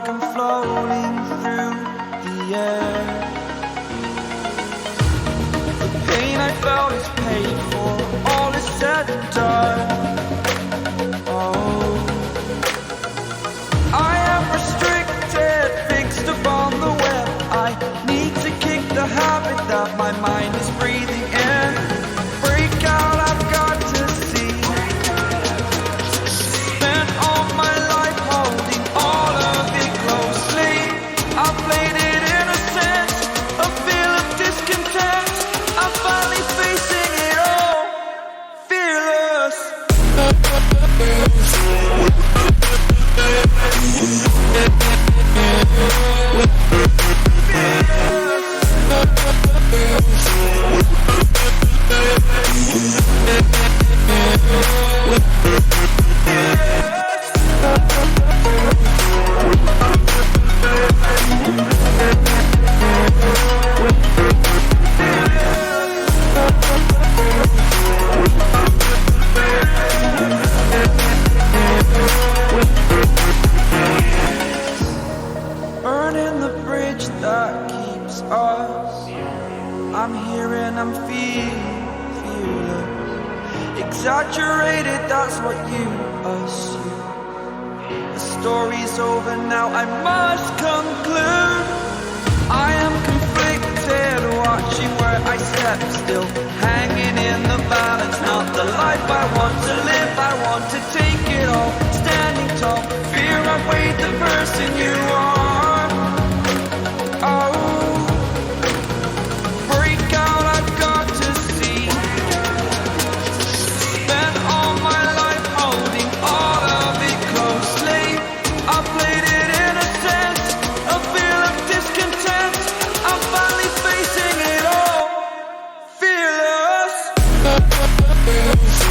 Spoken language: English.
like I'm floating through the air. The pain I felt is paid for, all is said and done. Oh, I am restricted, fixed upon the web. I need to kick the habit that my mind is breathing in. Break out, I've got to see. Spent all my life holding all of it closely. I played it innocent, a feel of discontent. I'm finally facing it all, fearless. Burning the bridge that keeps us. I'm here and I'm feeling exaggerated, that's what you assume. The story's over now, I must conclude. I am conflicted, watching where I step still, hanging in the balance. Not the life I want to live, I want to take it all. Standing tall, fear I've weighed the person you are. Oh, break out, I've got to see. Spent all my life holding all of it closely. I played it innocent, a feel of discontent. I'm finally facing it all, fearless. Fearless.